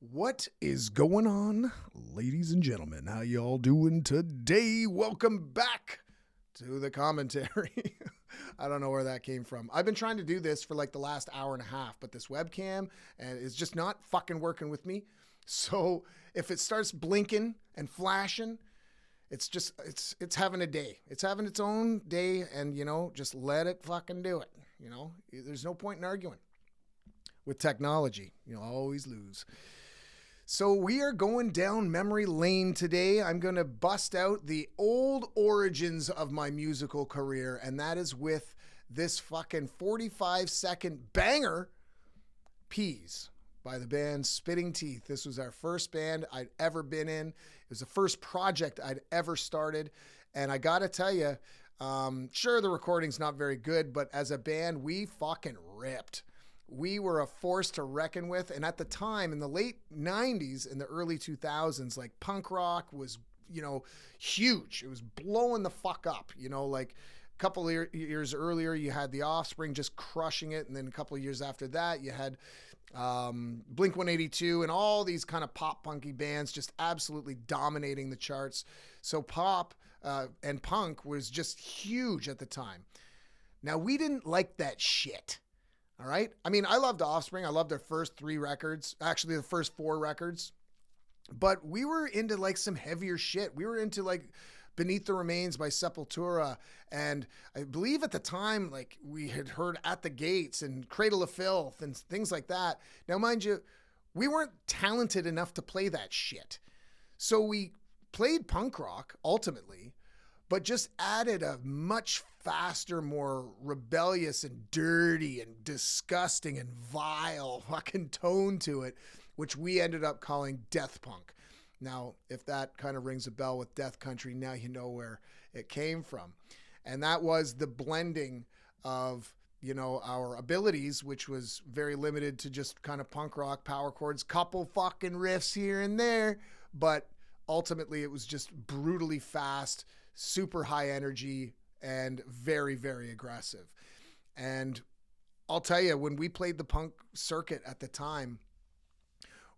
What is going on, ladies and gentlemen? How y'all doing today? Welcome back to the commentary. I don't know where that came from. I've been trying to do this for like the last hour and a half, but this webcam is just not fucking working with me. So if it starts blinking and flashing, it's having a day. It's having its own day, and just let it fucking do it. There's no point in arguing with technology. You'll always lose. So we are going down memory lane today. I'm going to bust out the old origins of my musical career, and that is with this fucking 45-second banger, Peas, by the band Spitting Teeth. This was our first band I'd ever been in. It was the first project I'd ever started, and I got to tell you, sure, the recording's not very good, but as a band, we fucking ripped. We were a force to reckon with. And at the time, in the late 90s and the early 2000s, like punk rock was, huge. It was blowing the fuck up. Like a couple of years earlier, you had The Offspring just crushing it. And then a couple of years after that, you had Blink-182 and all these kind of pop punky bands just absolutely dominating the charts. So pop and punk was just huge at the time. Now, we didn't like that shit. All right. I mean, I loved Offspring. I loved their first 3 records, actually the first 4 records, but we were into like some heavier shit. We were into like Beneath the Remains by Sepultura. And I believe at the time, like we had heard At the Gates and Cradle of Filth and things like that. Now, mind you, we weren't talented enough to play that shit. So we played punk rock ultimately, but just added a much faster, more rebellious and dirty and disgusting and vile fucking tone to it, which we ended up calling death punk. Now, if that kind of rings a bell with Death Country, now you know where it came from. And that was the blending of, our abilities, which was very limited to just kind of punk rock, power chords, couple fucking riffs here and there, but ultimately it was just brutally fast, super high energy, and very, very aggressive. And I'll tell you, when we played the punk circuit at the time,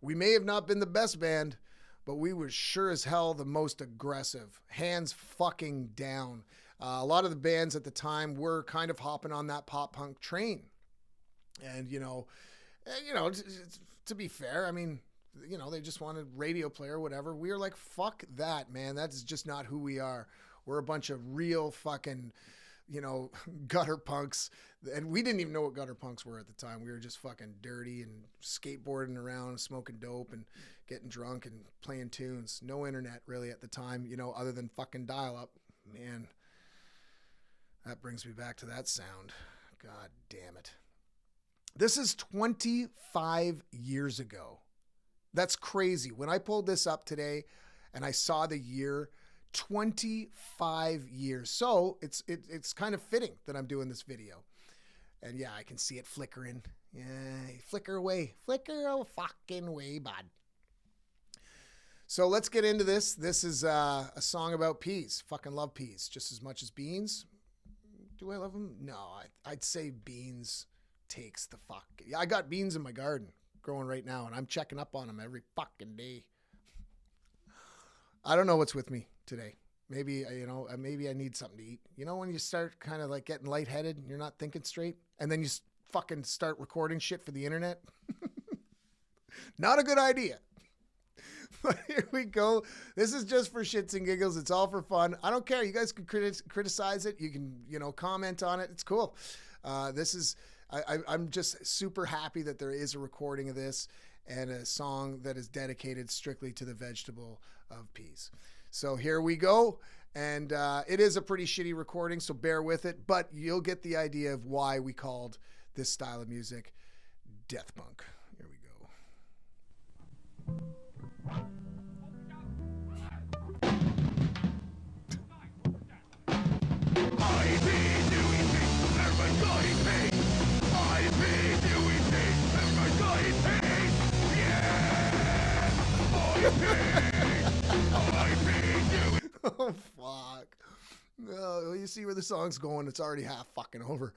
we may have not been the best band, but we were sure as hell the most aggressive, hands fucking down. A lot of the bands at the time were kind of hopping on that pop punk train. And, to be fair, I mean, they just wanted radio play or whatever. We were like, fuck that, man. That's just not who we are. We're a bunch of real fucking, gutter punks. And we didn't even know what gutter punks were at the time. We were just fucking dirty and skateboarding around, smoking dope and getting drunk and playing tunes. No internet really at the time, other than fucking dial up. Man, that brings me back to that sound. God damn it. This is 25 years ago. That's crazy. When I pulled this up today and I saw the year, 25 years. So it's kind of fitting that I'm doing this video. And yeah, I can see it flickering. Yeah, flicker away. Flicker a fucking way, bud. So let's get into this. This is a song about peas. Fucking love peas just as much as beans. Do I love them? No, I'd say beans takes the fuck. Yeah, I got beans in my garden growing right now, and I'm checking up on them every fucking day. I don't know what's with me today. Maybe, maybe I need something to eat. When you start kind of like getting lightheaded and you're not thinking straight, and then you fucking start recording shit for the internet. Not a good idea. But here we go. This is just for shits and giggles. It's all for fun. I don't care. You guys can criticize it. You can, comment on it. It's cool. I'm just super happy that there is a recording of this and a song that is dedicated strictly to the vegetable of peas. So here we go. And it is a pretty shitty recording, so bear with it. But you'll get the idea of why we called this style of music death punk. Here we go. I've been doing things, everybody pays. I've been doing things, everybody pays. Yeah, I've been doing. Oh, fuck. No, you see where the song's going. It's already half fucking over.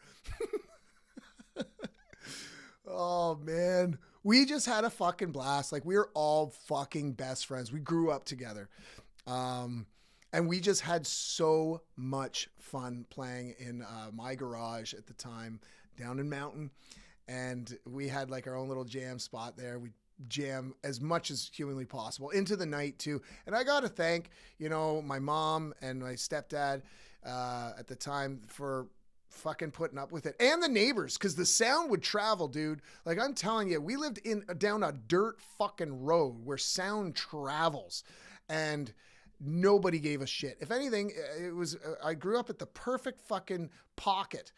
Oh, man. we just had a fucking blast. Like, we were all fucking best friends. We grew up together. And we just had so much fun playing in my garage at the time down in Mountain. And we had like our own little jam spot there. We jam as much as humanly possible into the night too. And I got to thank, you know, my mom and my stepdad at the time for fucking putting up with it, and the neighbors, because the sound would travel, dude. Like, I'm telling you, we lived down a dirt fucking road where sound travels, and nobody gave a shit. If anything, it was I grew up at the perfect fucking pocket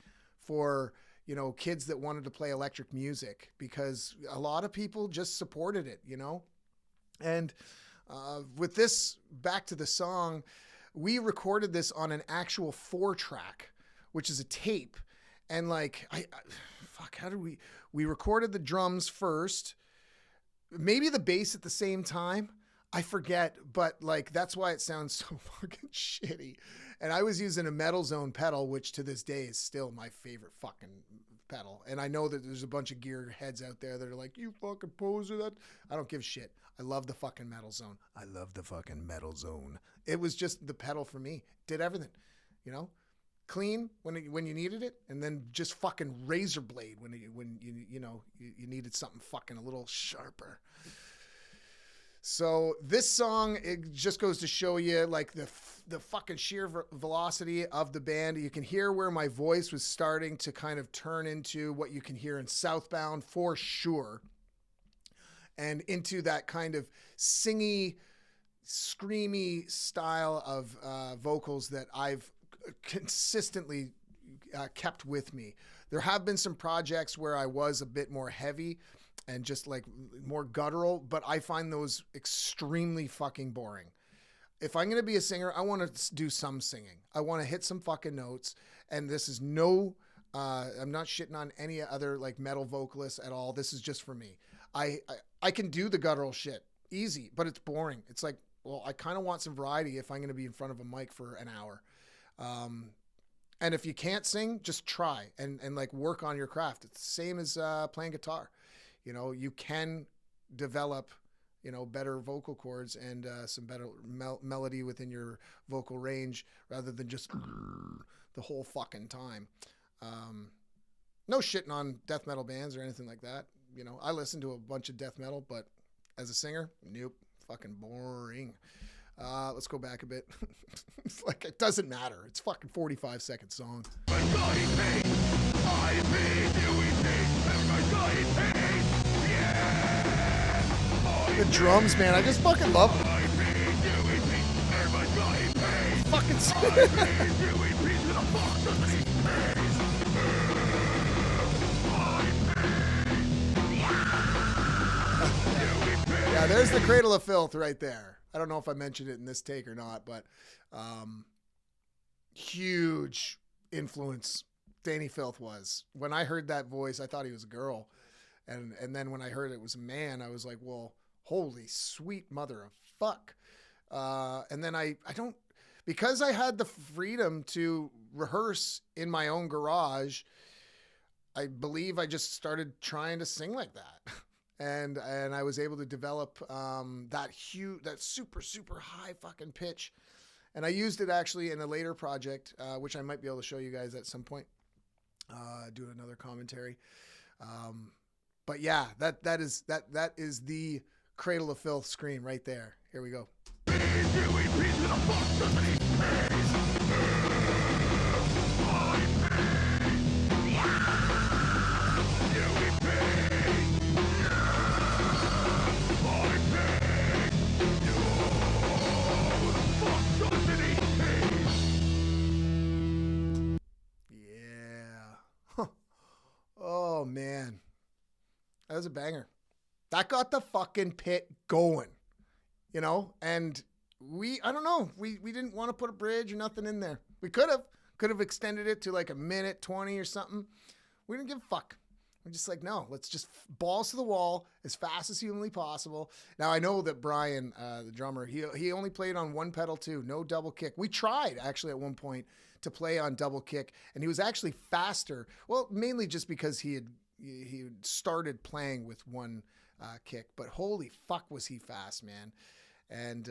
for, you know, kids that wanted to play electric music, because a lot of people just supported it, you know. And with this, back to the song, we recorded this on an actual 4-track, which is a tape. And like, how did we recorded the drums first, maybe the bass at the same time. I forget, but like, that's why it sounds so fucking shitty. And I was using a Metal Zone pedal, which to this day is still my favorite fucking pedal. And I know that there's a bunch of gear heads out there that are like, you fucking poser that. I don't give a shit. I love the fucking Metal Zone. I love the fucking Metal Zone. It was just the pedal for me. Did everything, you know? Clean when you needed it, and then just fucking razor blade when you needed something fucking a little sharper. So this song, it just goes to show you like the fucking sheer velocity of the band. You can hear where my voice was starting to kind of turn into what you can hear in Southbound for sure, and into that kind of singy, screamy style of vocals that I've consistently kept with me. There have been some projects where I was a bit more heavy and just like more guttural, but I find those extremely fucking boring. If I'm going to be a singer, I want to do some singing. I want to hit some fucking notes. And this is I'm not shitting on any other like metal vocalists at all. This is just for me. I can do the guttural shit easy, but it's boring. It's like, well, I kind of want some variety if I'm going to be in front of a mic for an hour. And if you can't sing, just try and like work on your craft. It's the same as playing guitar. You know, you can develop, you know, better vocal cords and some better melody within your vocal range rather than just the whole fucking time. No shitting on death metal bands or anything like that. You know, I listen to a bunch of death metal, but as a singer, nope, fucking boring. Let's go back a bit. It's like, it doesn't matter. It's fucking 45-second song. The drums, man, I just fucking love them. Fucking yeah, there's the Cradle of Filth right there. I don't know if I mentioned it in this take or not, but huge influence Danny Filth was. When I heard that voice, I thought he was a girl. And then when I heard it was a man, I was like, well, holy sweet mother of fuck. And then I don't, because I had the freedom to rehearse in my own garage, I believe I just started trying to sing like that. And I was able to develop that super, super high fucking pitch. And I used it actually in a later project, which I might be able to show you guys at some point, do another commentary. But yeah, that is the Cradle of Filth scream right there. Here we go. Oh man, that was a banger. That got the fucking pit going, you know. And I don't know, we didn't want to put a bridge or nothing in there. We could have extended it to like a minute 20 or something. We didn't give a fuck. We're just like, no, let's just balls to the wall as fast as humanly possible. Now I know that Brian, the drummer, he only played on one pedal too, no double kick. We tried actually at one point to play on double kick, and he was actually faster. Well, mainly just because he had he started playing with one kick, but holy fuck was he fast, man. And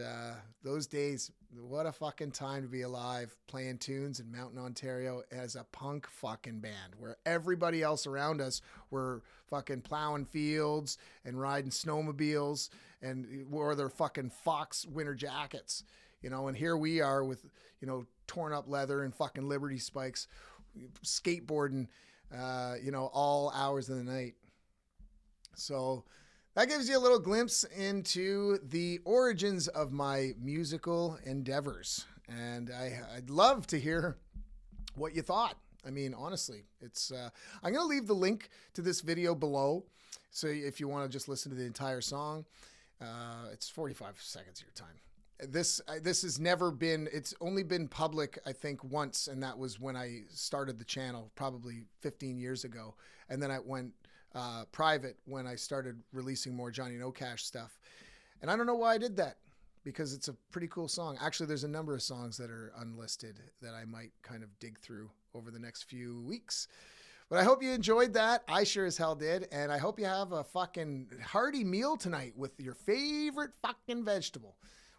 those days, what a fucking time to be alive, playing tunes in Mountain, Ontario as a punk fucking band, where everybody else around us were fucking plowing fields and riding snowmobiles and wore their fucking Fox winter jackets, you know, and here we are with, you know, torn up leather and fucking Liberty spikes, skateboarding, you know, all hours of the night. So that gives you a little glimpse into the origins of my musical endeavors. And I'd love to hear what you thought. I mean, honestly, it's I'm going to leave the link to this video below. So if you want to just listen to the entire song, it's 45 seconds of your time. This has never been, it's only been public, I think, once, and that was when I started the channel probably 15 years ago. And then I went private when I started releasing more Johnny No Cash stuff. And I don't know why I did that, because it's a pretty cool song. Actually, there's a number of songs that are unlisted that I might kind of dig through over the next few weeks. But I hope you enjoyed that. I sure as hell did. And I hope you have a fucking hearty meal tonight with your favorite fucking vegetable.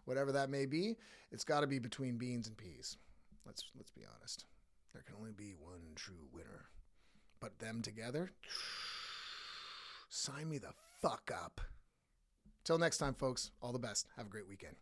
Whatever that may be, it's got to be between beans and peas. Let's be honest. There can only be one true winner. But them together, sign me the fuck up. Till next time, folks, all the best. Have a great weekend.